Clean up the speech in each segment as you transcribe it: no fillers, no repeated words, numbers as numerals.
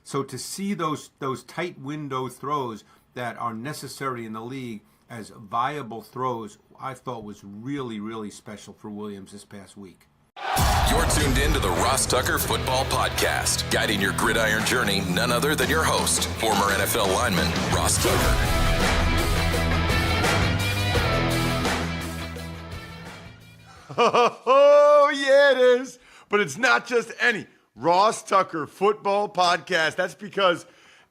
So to see those tight window throws that are necessary in the league as viable throws, I thought was really, really special for Williams this past week. You're tuned in to the Ross Tucker Football Podcast, guiding your gridiron journey, none other than your host, former NFL lineman, Ross Tucker. Oh, yeah, it is. But it's not just any Ross Tucker Football Podcast. That's because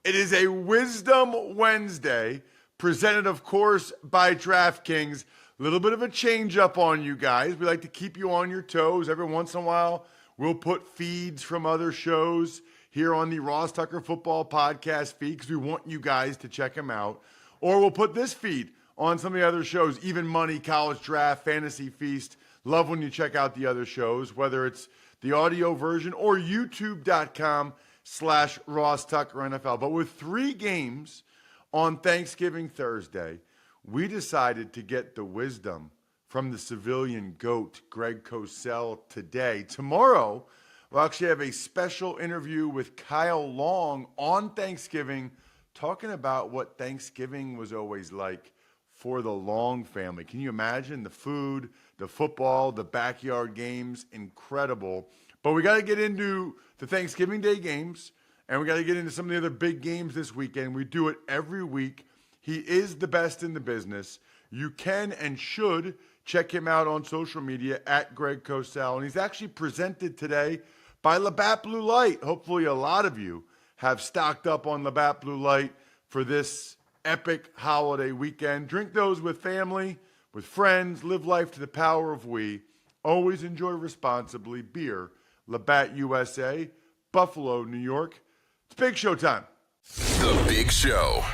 it is a Wisdom Wednesday, presented, of course, by DraftKings. A little bit of a change up on you guys. We like to keep you on your toes. Every once in a while, we'll put feeds from other shows here on the Ross Tucker Football Podcast feed because we want you guys to check them out. Or we'll put this feed on some of the other shows, Even Money, College Draft, Fantasy Feast. Love when you check out the other shows, whether it's the audio version or youtube.com/Ross Tucker NFL. But with 3 games on Thanksgiving Thursday, we decided to get the wisdom from the civilian GOAT, Greg Cosell, today. Tomorrow, we'll actually have a special interview with Kyle Long on Thanksgiving, talking about what Thanksgiving was always like for the Long family. Can you imagine the food, the football, the backyard games? Incredible. But we got to get into the Thanksgiving Day games, and we got to get into some of the other big games this weekend. We do it every week. He is the best in the business. You can and should check him out on social media at Greg Cosell. And he's actually presented today by Labatt Blue Light. Hopefully a lot of you have stocked up on Labatt Blue Light for this epic holiday weekend. Drink those with family, with friends. Live life to the power of we. Always enjoy responsibly. Beer, Labatt USA, Buffalo, New York. It's Big Show time. The Big Show.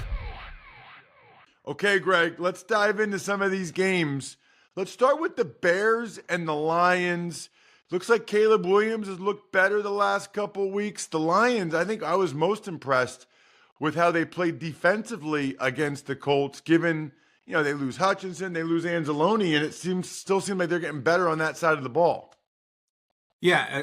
Okay, Greg, let's dive into some of these games. Let's start with the Bears and the Lions. Looks like Caleb Williams has looked better the last couple weeks. The Lions, I think I was most impressed with how they played defensively against the Colts, given, they lose Hutchinson, they lose Anzalone, and it still seems like they're getting better on that side of the ball. Yeah,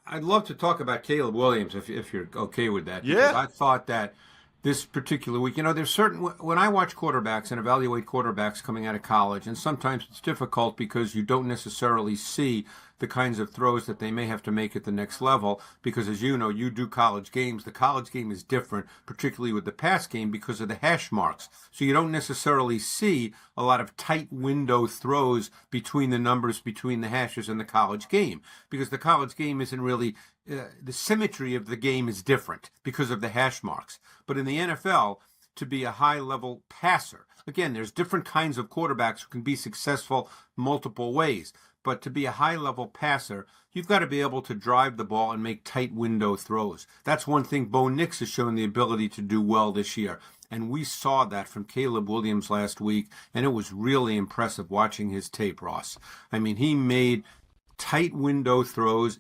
I'd love to talk about Caleb Williams if you're okay with that. Yeah. I thought that this particular week, there's certain, when I watch quarterbacks and evaluate quarterbacks coming out of college, and sometimes it's difficult because you don't necessarily see the kinds of throws that they may have to make at the next level, because as you know, you do college games. The college game is different, particularly with the pass game, because of the hash marks. So you don't necessarily see a lot of tight window throws between the numbers, between the hashes in the college game, because the college game isn't really, the symmetry of the game is different because of the hash marks. But in the NFL, to be a high-level passer, again, there's different kinds of quarterbacks who can be successful multiple ways. But to be a high-level passer, you've got to be able to drive the ball and make tight window throws. That's one thing Bo Nix has shown the ability to do well this year. And we saw that from Caleb Williams last week, and it was really impressive watching his tape, Ross. I mean, he made tight window throws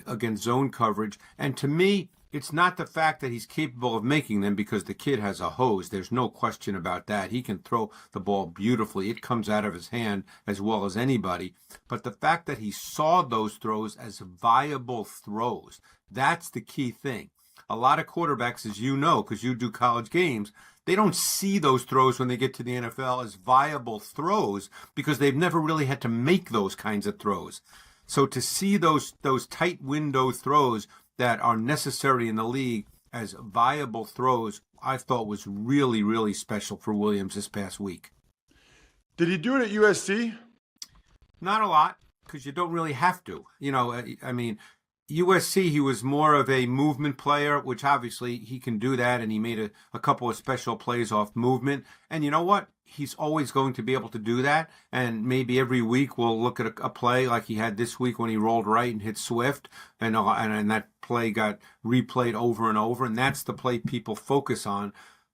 against zone coverage. And to me, it's not the fact that he's capable of making them, because the kid has a hose. There's no question about that. He can throw the ball beautifully. It comes out of his hand as well as anybody. But the fact that he saw those throws as viable throws, that's the key thing. A lot of quarterbacks, as you know, because you do college games, they don't see those throws when they get to the NFL as viable throws because they've never really had to make those kinds of throws. So to see those tight window throws that are necessary in the league as viable throws, I thought was really, really special for Williams this past week. Did he do it at USC? Not a lot, because you don't really have to. USC, he was more of a movement player, which obviously he can do that, and he made a couple of special plays off movement. And you know what? He's always going to be able to do that, and maybe every week we'll look at a play like he had this week when he rolled right and hit Swift, and that play got replayed over and over, and that's the play people focus on.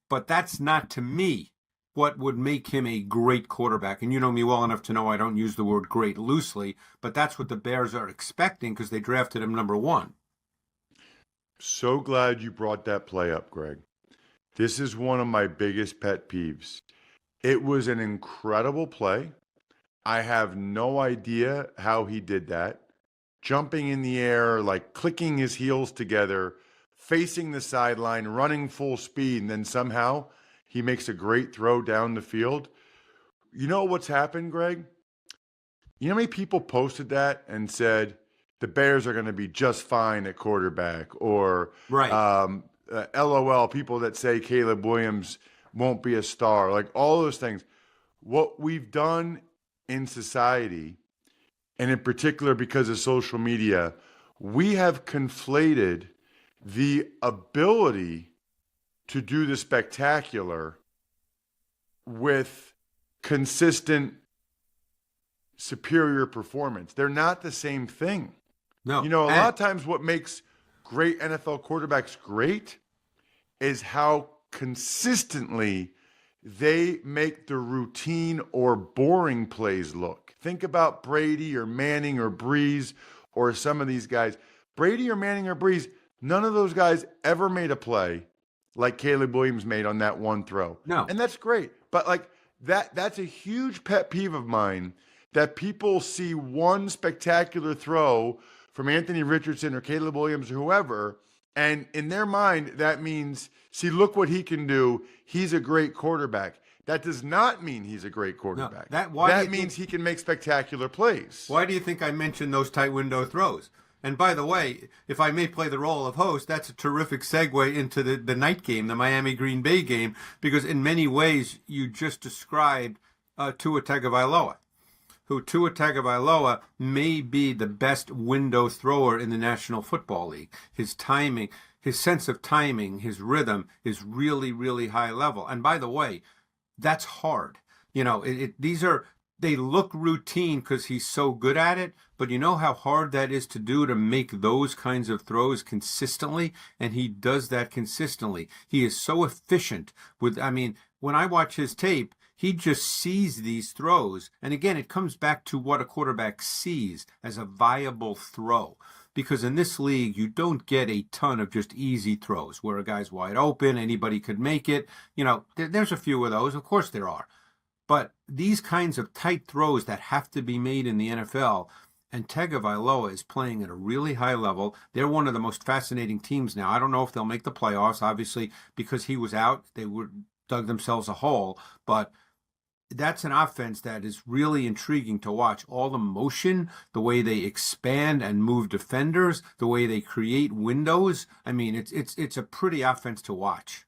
But that's not, to me, what would make him a great quarterback. And you know me well enough to know I don't use the word great loosely, but that's what the Bears are expecting because they drafted him number 1. So glad you brought that play up, Greg. This is one of my biggest pet peeves. It was an incredible play. I have no idea how he did that. Jumping in the air, like clicking his heels together, facing the sideline, running full speed, and then somehow he makes a great throw down the field. You know what's happened, Greg? You know how many people posted that and said the Bears are going to be just fine at quarterback, or Right. LOL, people that say Caleb Williams won't be a star, like all those things. What we've done in society, and in particular because of social media, we have conflated the ability to do the spectacular with consistent superior performance. They're not the same thing. No. You know, a lot of times what makes great NFL quarterbacks great is how consistently they make the routine or boring plays look. Think about Brady or Manning or Breeze or some of these guys. Brady or Manning or Breeze, none of those guys ever made a play like Caleb Williams made on that one throw. No. And that's great. But like that's a huge pet peeve of mine, that people see one spectacular throw from Anthony Richardson or Caleb Williams or whoever, and in their mind, that means, see, look what he can do. He's a great quarterback. That does not mean he's a great quarterback. No, that means he can make spectacular plays. Why do you think I mentioned those tight window throws? And by the way, if I may play the role of host, that's a terrific segue into the night game, the Miami-Green Bay game, because in many ways you just described Tua Tagovailoa, who Tua Tagovailoa may be the best window thrower in the National Football League. His timing, his sense of timing, his rhythm is really, really high level. And by the way, that's hard. You know, they look routine because he's so good at it, but you know how hard that is to do, to make those kinds of throws consistently, and he does that consistently. He is so efficient when I watch his tape, he just sees these throws. And again, it comes back to what a quarterback sees as a viable throw. Because in this league, you don't get a ton of just easy throws where a guy's wide open, anybody could make it. You know, there's a few of those. Of course there are. But these kinds of tight throws that have to be made in the NFL, and Tagovailoa is playing at a really high level. They're one of the most fascinating teams now. I don't know if they'll make the playoffs, obviously, because he was out. They dug themselves a hole. But that's an offense that is really intriguing to watch. All the motion, the way they expand and move defenders, the way they create windows. I mean, it's a pretty offense to watch.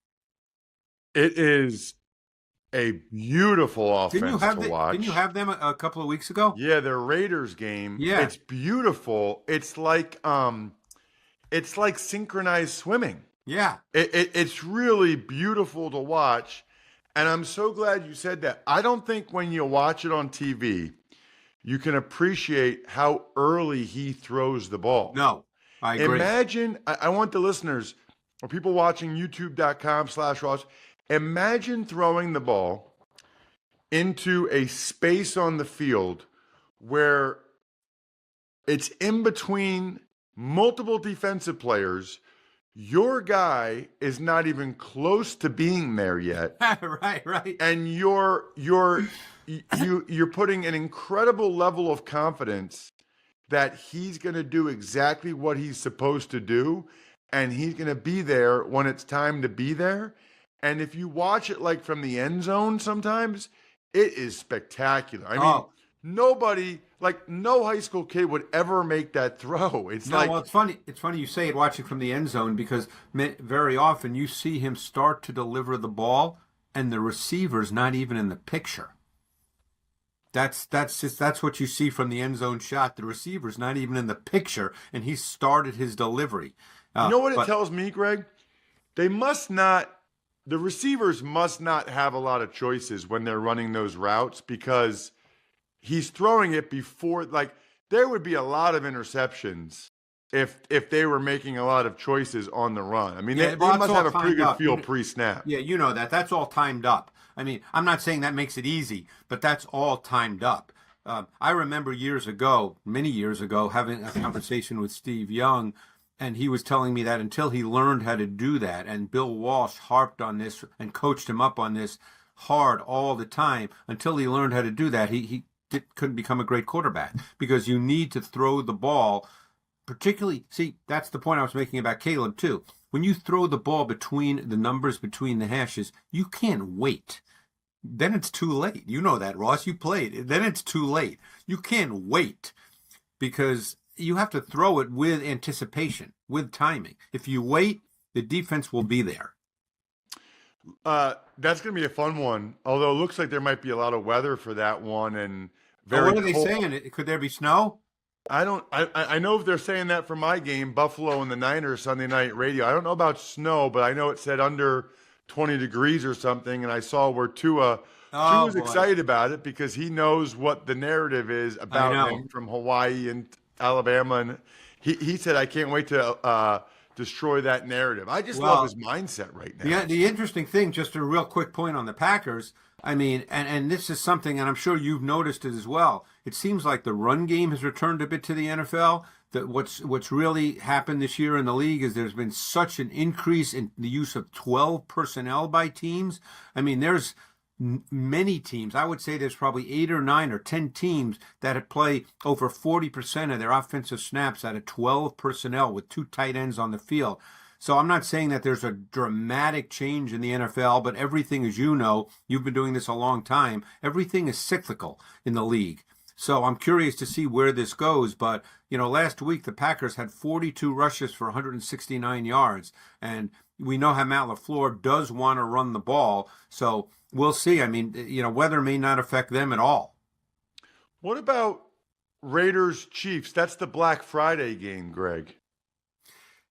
It is a beautiful offense to watch. Didn't you have them a couple of weeks ago? Yeah, their Raiders game. Yeah. It's beautiful. It's like synchronized swimming. Yeah. It's really beautiful to watch. And I'm so glad you said that. I don't think when you watch it on TV, you can appreciate how early he throws the ball. No, I agree. Imagine, I want the listeners or people watching youtube.com/Ross, imagine throwing the ball into a space on the field where it's in between multiple defensive players. Your guy is not even close to being there yet. Right. And you're putting an incredible level of confidence that he's going to do exactly what he's supposed to do, and he's going to be there when it's time to be there. And if you watch it like from the end zone sometimes, it is spectacular. I mean, nobody, like no high school kid would ever make that throw. It's funny. It's funny you say it watching from the end zone, because very often you see him start to deliver the ball and the receiver's not even in the picture. That's what you see from the end zone shot. The receiver's not even in the picture, and he started his delivery. You know what it tells me, Greg? The receivers must not have a lot of choices when they're running those routes, because he's throwing it before, like, there would be a lot of interceptions if they were making a lot of choices on the run. I mean, they must have a pretty good feel pre-snap. Yeah, you know that. That's all timed up. I mean, I'm not saying that makes it easy, but that's all timed up. I remember many years ago, having a conversation with Steve Young, and he was telling me that until he learned how to do that, and Bill Walsh harped on this and coached him up on this hard all the time, until he learned how to do that, he couldn't become a great quarterback, because you need to throw the ball. Particularly, see, that's the point I was making about Caleb too. when you throw the ball between the numbers between the hashes, you can't wait. Then it's too late. You know that, Ross. You played. Then it's too late. You can't wait because you have to throw it with anticipation, with timing. If you wait, the defense will be there. That's going to be a fun one. Although it looks like there might be a lot of weather for that one, and very What are they cold. saying? Could there be snow? I don't. I know if they're saying that for my game, Buffalo and the Niners Sunday night radio. I don't know about snow, but I know it said under 20 degrees or something, and I saw where Tua's Boy. excited about it because he knows what the narrative is about him from Hawaii and Alabama, and he said, "I can't wait to destroy that narrative." I just love his mindset right now. The interesting thing, just a real quick point on the Packers. I mean, and this is something, and I'm sure you've noticed it as well. It seems like the run game has returned a bit to the NFL. That what's really happened this year in the league is there's been such an increase in the use of 12 personnel by teams. I mean, there's many teams. I would say there's probably 8 or 9 or 10 teams that play over 40% of their offensive snaps out of 12 personnel with 2 tight ends on the field. So I'm not saying that there's a dramatic change in the NFL, but everything, as you know, you've been doing this a long time, everything is cyclical in the league. So I'm curious to see where this goes. But, last week the Packers had 42 rushes for 169 yards. And we know how Matt LaFleur does want to run the ball. So we'll see. I mean, weather may not affect them at all. What about Raiders Chiefs? That's the Black Friday game, Greg.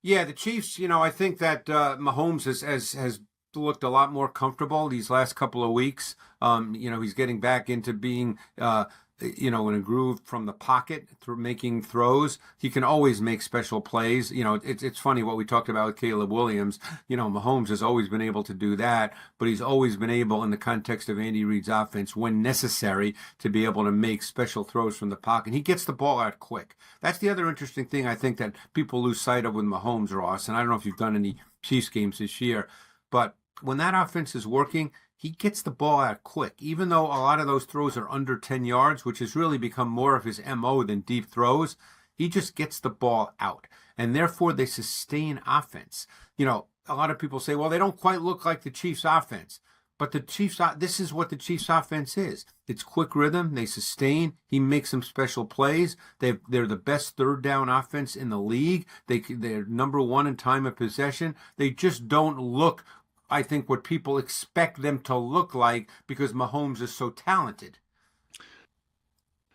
Yeah, the Chiefs, I think that Mahomes has looked a lot more comfortable these last couple of weeks. He's getting back into being, in a groove from the pocket through making throws. He can always make special plays. It's funny what we talked about with Caleb Williams. Mahomes has always been able to do that, but he's always been able, in the context of Andy Reid's offense, when necessary, to be able to make special throws from the pocket. He gets the ball out quick. That's the other interesting thing I think that people lose sight of with Mahomes, Ross, and I don't know if you've done any Chiefs games this year, but when that offense is working, he gets the ball out quick, even though a lot of those throws are under 10 yards, which has really become more of his MO than deep throws. He just gets the ball out, and therefore they sustain offense. A lot of people say, well, they don't quite look like the Chiefs offense, but this is what the Chiefs offense is. It's quick rhythm. They sustain. He makes some special plays. They're the best third down offense in the league. They're number 1 in time of possession. They just don't look, I think, what people expect them to look like because Mahomes is so talented.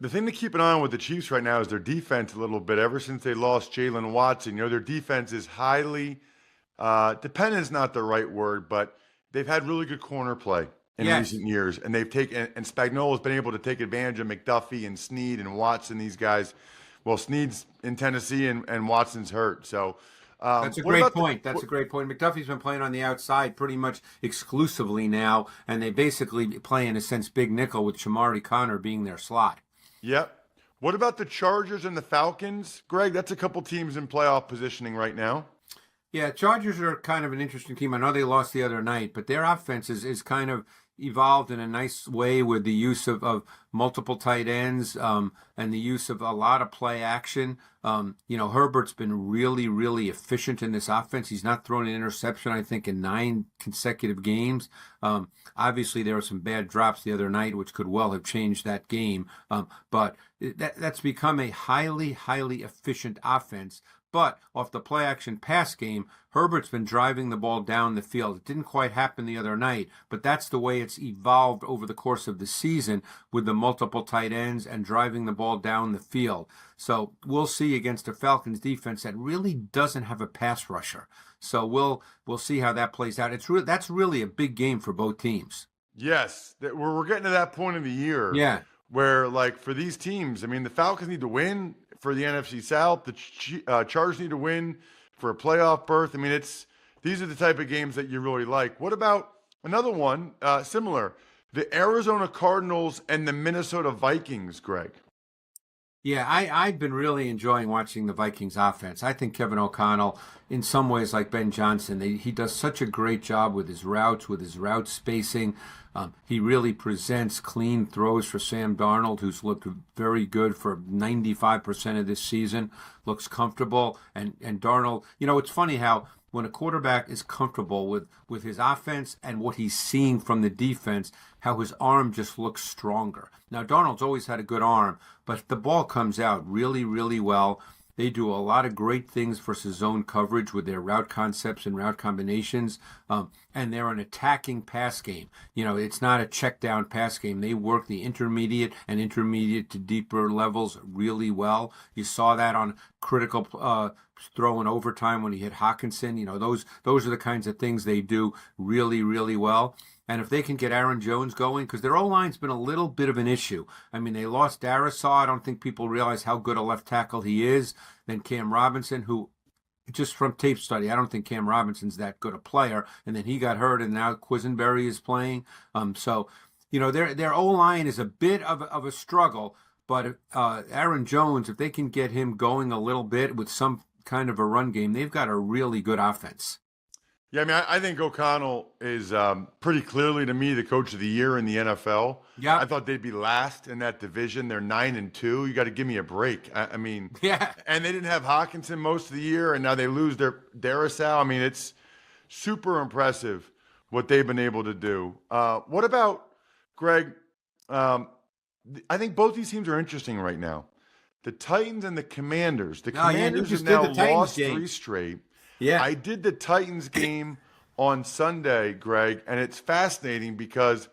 The thing to keep an eye on with the Chiefs right now is their defense a little bit. Ever since they lost Jalen Watson, their defense is highly, dependent is not the right word, but they've had really good corner play in recent years. And and Spagnuolo's been able to take advantage of McDuffie and Snead and Watson, these guys. Well, Snead's in Tennessee and Watson's hurt. So, that's a great point. That's a great point. McDuffie's been playing on the outside pretty much exclusively now, and they basically play, in a sense, big nickel with Shamari Connor being their slot. Yep. What about the Chargers and the Falcons, Greg? That's a couple teams in playoff positioning right now. Yeah, Chargers are kind of an interesting team. I know they lost the other night, but their offense is kind of evolved in a nice way with the use of multiple tight ends and the use of a lot of play action. Herbert's been really, really efficient in this offense. He's not thrown an interception, I think, in 9 consecutive games. Obviously, there were some bad drops the other night, which could well have changed that game. But that's become a highly, highly efficient offense. But off the play-action pass game, Herbert's been driving the ball down the field. It didn't quite happen the other night, but that's the way it's evolved over the course of the season with the multiple tight ends and driving the ball down the field. So we'll see against a Falcons defense that really doesn't have a pass rusher. So we'll see how that plays out. That's really a big game for both teams. Yes, we're getting to that point of the year where, like, for these teams, I mean, the Falcons need to win for the NFC South. The Chargers need to win for a playoff berth. I mean, these are the type of games that you really like. What about another one similar? The Arizona Cardinals and the Minnesota Vikings, Greg. Yeah, I've been really enjoying watching the Vikings offense. I think Kevin O'Connell, in some ways like Ben Johnson, he does such a great job with his routes, spacing. He really presents clean throws for Sam Darnold, who's looked very good for 95% of this season, looks comfortable. And Darnold, it's funny how when a quarterback is comfortable with his offense and what he's seeing from the defense, how his arm just looks stronger. Now, Darnold's always had a good arm, but the ball comes out really, really well. They do a lot of great things versus zone coverage with their route concepts and route combinations, and they're an attacking pass game. It's not a check down pass game. They work the intermediate and intermediate to deeper levels really well. You saw that on critical throw in overtime when he hit Hawkinson. Those are the kinds of things they do really, really well. And if they can get Aaron Jones going, because their O-line's been a little bit of an issue. I mean, they lost Darisaw. I don't think people realize how good a left tackle he is. Then Cam Robinson, who, just from tape study, I don't think Cam Robinson's that good a player. And then he got hurt, and now Quisenberry is playing. So, their O-line is a bit of a struggle. But Aaron Jones, if they can get him going a little bit with some kind of a run game, they've got a really good offense. Yeah, I mean, I think O'Connell is pretty clearly, to me, the coach of the year in the NFL. Yeah, I thought they'd be last in that division. They're 9-2. You got to give me a break. I mean, yeah. And they didn't have Hawkinson most of the year, and now they lose their Darisaw. I mean, it's super impressive what they've been able to do. What about, Greg? I think both these teams are interesting right now. The Titans and the Commanders. The Commanders have now lost 3 straight. Yeah. I did the Titans game on Sunday, Greg, and it's fascinating because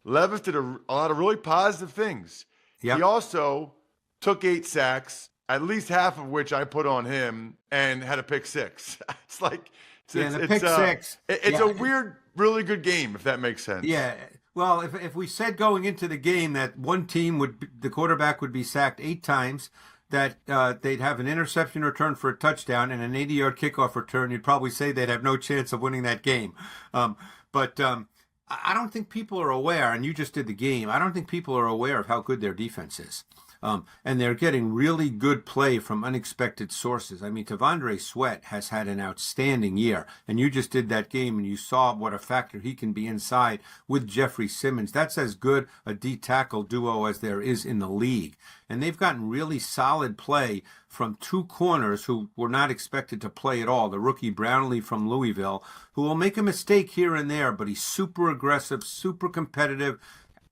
Levis did a lot of really positive things. Yep. He also took 8 sacks, at least half of which I put on him, and had a pick 6. It's like pick 6. It's a weird, really good game, if that makes sense. Yeah. Well, if we said going into the game that one team the quarterback would be sacked 8 times, that they'd have an interception return for a touchdown and an 80-yard kickoff return, you'd probably say they'd have no chance of winning that game. But I don't think people are aware, and you just did the game, I don't think people are aware of how good their defense is. And they're getting really good play from unexpected sources. I mean, Tavondre Sweat has had an outstanding year, and you just did that game, and you saw what a factor he can be inside with Jeffrey Simmons. That's as good a D-tackle duo as there is in the league. And they've gotten really solid play from 2 corners who were not expected to play at all. The rookie Brownlee from Louisville, who will make a mistake here and there, but he's super aggressive, super competitive,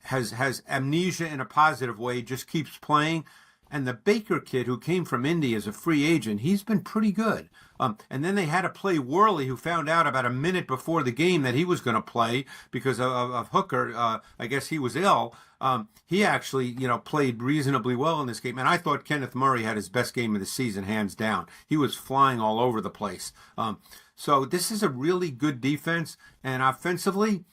has amnesia in a positive way, just keeps playing. And the Baker kid who came from Indy as a free agent, he's been pretty good. And then they had to play Worley, who found out about a minute before the game that he was going to play because of Hooker. I guess he was ill. He actually, played reasonably well in this game. And I thought Kenneth Murray had his best game of the season, hands down. He was flying all over the place. So this is a really good defense. And offensively,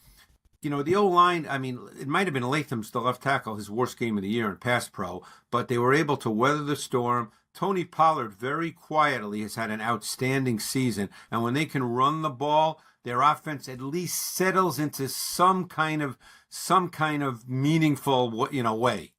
the O-line, I mean, it might have been Latham's, the left tackle, his worst game of the year in pass pro, but they were able to weather the storm. Tony Pollard very quietly has had an outstanding season, and when they can run the ball, their offense at least settles into some kind of meaningful, way.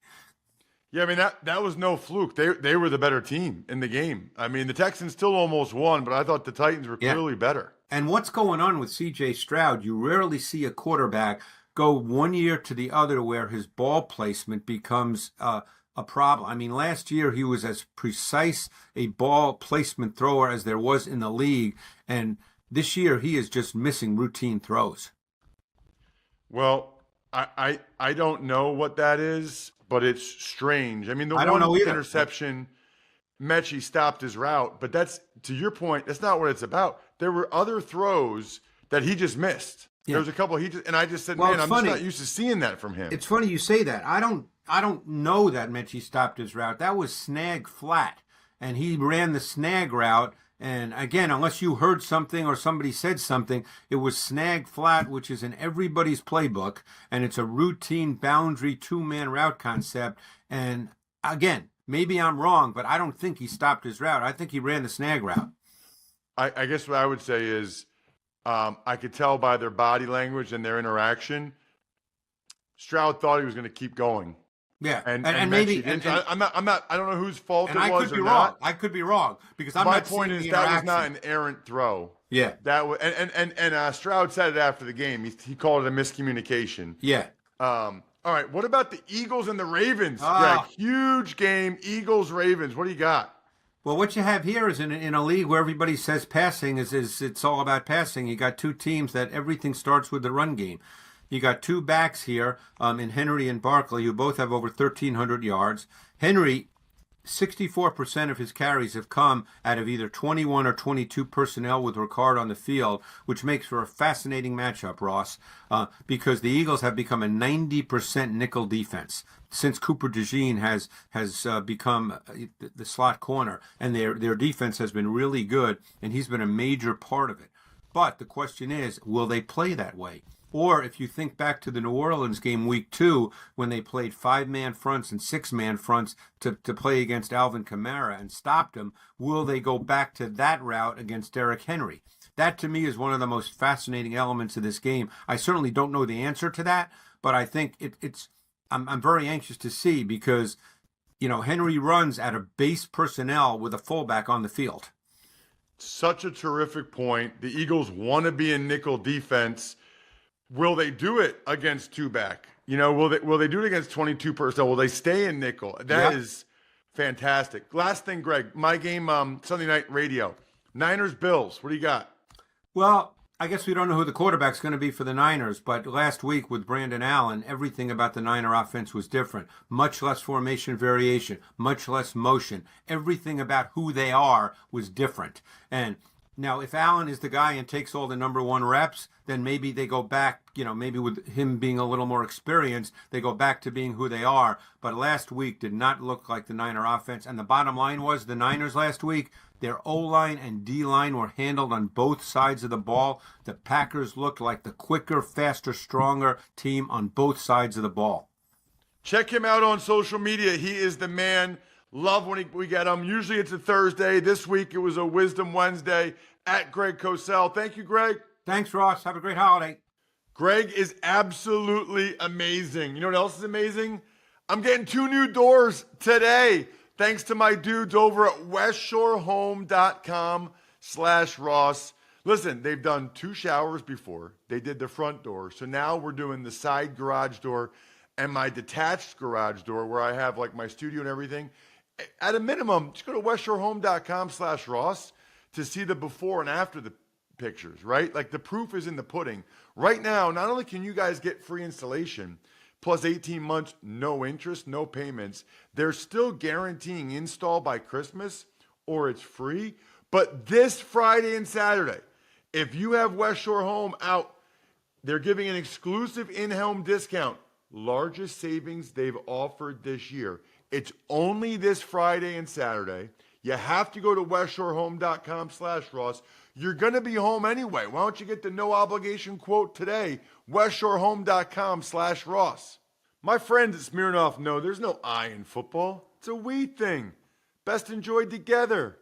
Yeah, I mean, that was no fluke. They were the better team in the game. I mean, the Texans still almost won, but I thought the Titans were clearly better. And what's going on with C.J. Stroud, you rarely see a quarterback go one year to the other where his ball placement becomes a problem. I mean, last year he was as precise a ball placement thrower as there was in the league, and this year he is just missing routine throws. Well, I don't know what that is, but it's strange. I mean, the one interception, Mechie stopped his route, but that's, to your point, that's not what it's about. There were other throws that he just missed. Yeah. There was a couple and I just said, man, I'm just not used to seeing that from him. It's funny you say that. I don't know that Mechie stopped his route. That was snag flat, and he ran the snag route. And again, unless you heard something or somebody said something, it was snag flat, which is in everybody's playbook, and it's a routine boundary 2-man route concept. And again, maybe I'm wrong, but I don't think he stopped his route. I think he ran the snag route. I guess what I would say is I could tell by their body language and their interaction, Stroud thought he was going to keep going. Yeah, and maybe I'm not. I don't know whose fault it was. I could be wrong. I could be wrong because I'm not seeing the interaction. My point is that was not an errant throw. Yeah, that was, and Stroud said it after the game. He called it a miscommunication. Yeah. All right. What about the Eagles and the Ravens, Greg? Huge game. Eagles Ravens. What do you got? Well, what you have here is in a league where everybody says passing is it's all about passing. You got two teams that everything starts with the run game. You got two backs here in Henry and Barkley, who both have over 1,300 yards. Henry, 64% of his carries have come out of either 21 or 22 personnel with Ricard on the field, which makes for a fascinating matchup, Ross, because the Eagles have become a 90% nickel defense since Cooper DeJean has become the slot corner, and their defense has been really good, and he's been a major part of it. But the question is, will they play that way? Or if you think back to the New Orleans game week 2, when they played 5-man fronts and 6-man fronts to play against Alvin Kamara and stopped him, will they go back to that route against Derrick Henry? That to me is one of the most fascinating elements of this game. I certainly don't know the answer to that, but I think I'm very anxious to see because, Henry runs out of base personnel with a fullback on the field. Such a terrific point. The Eagles want to be in nickel defense. Will they do it against two-back? Will they do it against 22 personnel? Will they stay in nickel? That is fantastic. Last thing, Greg, my game Sunday night radio. Niners-Bills. What do you got? Well, I guess we don't know who the quarterback's going to be for the Niners, but last week with Brandon Allen, everything about the Niner offense was different. Much less formation variation, much less motion. Everything about who they are was different. And now, if Allen is the guy and takes all the number one reps, then maybe they go back, maybe with him being a little more experienced, they go back to being who they are. But last week did not look like the Niner offense. And the bottom line was the Niners last week, their O-line and D-line were handled on both sides of the ball. The Packers looked like the quicker, faster, stronger team on both sides of the ball. Check him out on social media. He is the man. Love when we get him. Usually it's a Thursday. This week it was a Wisdom Wednesday at Greg Cosell. Thank you, Greg. Thanks, Ross. Have a great holiday. Greg is absolutely amazing. You know what else is amazing? I'm getting 2 new doors today. Thanks to my dudes over at westshorehome.com/Ross. Listen, they've done 2 showers before. They did the front door. So now we're doing the side garage door and my detached garage door where I have like my studio and everything. At a minimum, just go to westshorehome.com/Ross to see the before and after the pictures, right? Like the proof is in the pudding. Right now, not only can you guys get free installation, plus 18 months, no interest, no payments, they're still guaranteeing install by Christmas or it's free. But this Friday and Saturday, if you have West Shore Home out, they're giving an exclusive in-home discount. Largest savings they've offered this year. It's only this Friday and Saturday. You have to go to westshorehome.com/Ross. You're going to be home anyway. Why don't you get the no obligation quote today? westshorehome.com/Ross. My friends at Smirnoff know there's no I in football. It's a we thing. Best enjoyed together.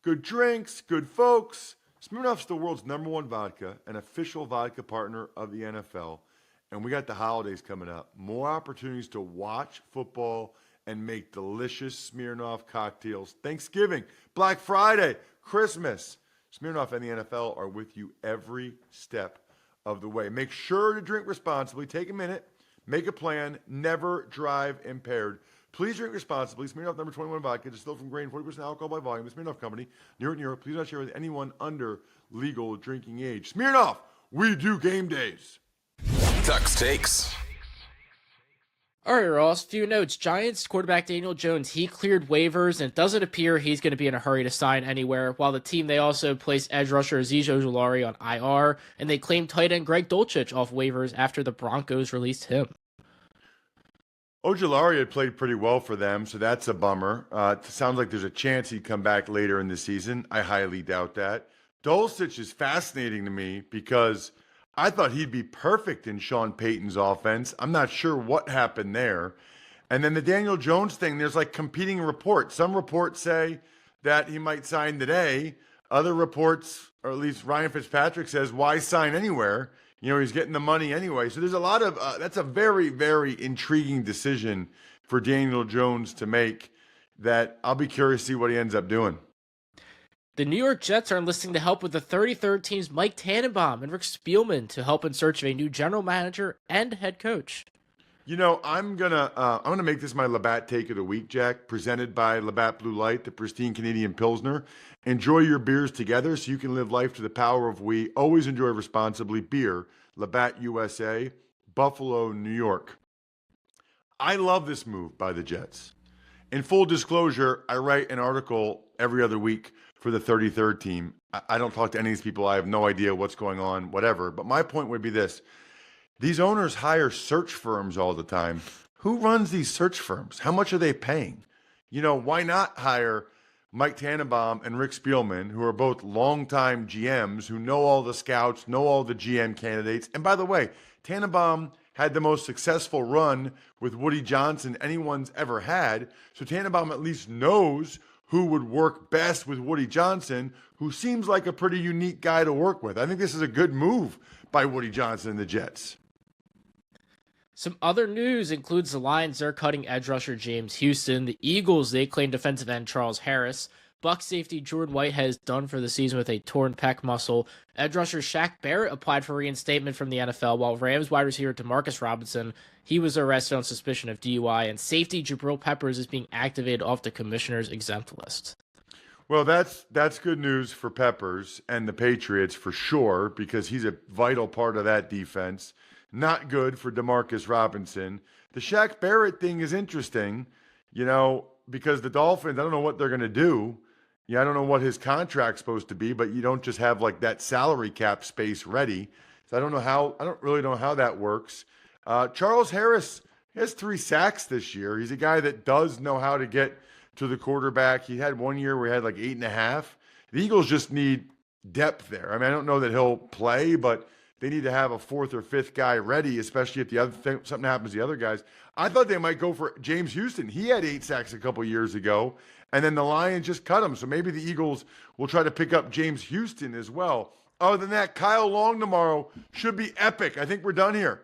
Good drinks, good folks. Smirnoff's the world's #1 vodka, an official vodka partner of the NFL. And we got the holidays coming up. More opportunities to watch football and make delicious Smirnoff cocktails. Thanksgiving, Black Friday, Christmas. Smirnoff and the NFL are with you every step of the way. Make sure to drink responsibly. Take a minute. Make a plan. Never drive impaired. Please drink responsibly. Smirnoff number 21 vodka, distilled from grain, 40% alcohol by volume. The Smirnoff Company, New York. Please not share with anyone under legal drinking age. Smirnoff, we do game days. Tuck's Takes. All right, Ross, few notes. Giants quarterback Daniel Jones, he cleared waivers, and it doesn't appear he's going to be in a hurry to sign anywhere, while the team, they also placed edge rusher Azeez Ojulari on IR, and they claimed tight end Greg Dulcich off waivers after the Broncos released him. Ojulari had played pretty well for them, so that's a bummer. It sounds like there's a chance he'd come back later in the season. I highly doubt that. Dulcich is fascinating to me because I thought he'd be perfect in Sean Payton's offense. I'm not sure what happened there. And then the Daniel Jones thing, there's like competing reports. Some reports say that he might sign today. Other reports, or at least Ryan Fitzpatrick says, why sign anywhere? He's getting the money anyway. So there's a lot of, that's a very, very intriguing decision for Daniel Jones to make that I'll be curious to see what he ends up doing. The New York Jets are enlisting the help with the 33rd team's Mike Tannenbaum and Rick Spielman to help in search of a new general manager and head coach. I'm gonna make this my Labatt take of the week, Jack. Presented by Labatt Blue Light, the pristine Canadian Pilsner. Enjoy your beers together so you can live life to the power of we. Always enjoy responsibly. Beer, Labatt USA, Buffalo, New York. I love this move by the Jets. In full disclosure, I write an article every other week for the 33rd team. I don't talk to any of these people. I have no idea what's going on, whatever. But my point would be this. These owners hire search firms all the time. Who runs these search firms? How much are they paying? Why not hire Mike Tannenbaum and Rick Spielman, who are both longtime GMs, who know all the scouts, know all the GM candidates. And by the way, Tannenbaum had the most successful run with Woody Johnson anyone's ever had. So Tannenbaum at least knows who would work best with Woody Johnson, who seems like a pretty unique guy to work with. I think this is a good move by Woody Johnson and the Jets. Some other news includes the Lions, they're cutting edge rusher James Houston. The Eagles, they claim defensive end Charles Harris. Bucs safety Jordan Whitehead is done for the season with a torn pec muscle. Edge rusher Shaq Barrett applied for reinstatement from the NFL, while Rams wide receiver DeMarcus Robinson, he was arrested on suspicion of DUI. And safety Jabril Peppers is being activated off the commissioner's exempt list. Well, that's good news for Peppers and the Patriots for sure, because he's a vital part of that defense. Not good for DeMarcus Robinson. The Shaq Barrett thing is interesting, because the Dolphins, I don't know what they're going to do. I don't know what his contract's supposed to be, but you don't just have like that salary cap space ready. So I don't really know how that works. Charles Harris has 3 sacks this year. He's a guy that does know how to get to the quarterback. He had one year where he had like 8.5. The Eagles just need depth there. I don't know that he'll play, but they need to have a 4th or 5th guy ready, especially if something happens to the other guys. I thought they might go for James Houston. He had 8 sacks a couple years ago, and then the Lions just cut him. So maybe the Eagles will try to pick up James Houston as well. Other than that, Kyle Long tomorrow should be epic. I think we're done here.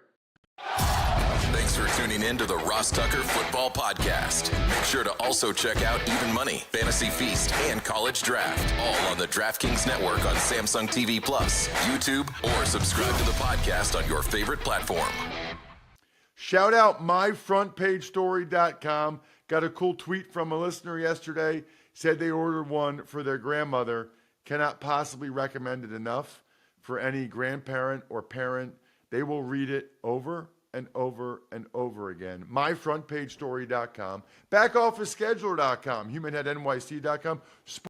Thanks for tuning in to the Ross Tucker Football Podcast. Make sure to also check out Even Money, Fantasy Feast, and College Draft, all on the DraftKings Network on Samsung TV Plus, YouTube, or subscribe to the podcast on your favorite platform. Shout out myfrontpagestory.com. Got a cool tweet from a listener yesterday. Said they ordered one for their grandmother. Cannot possibly recommend it enough for any grandparent or parent. They will read it over and over and over again. myfrontpagestory.com, backofficescheduler.com, humanheadnyc.com,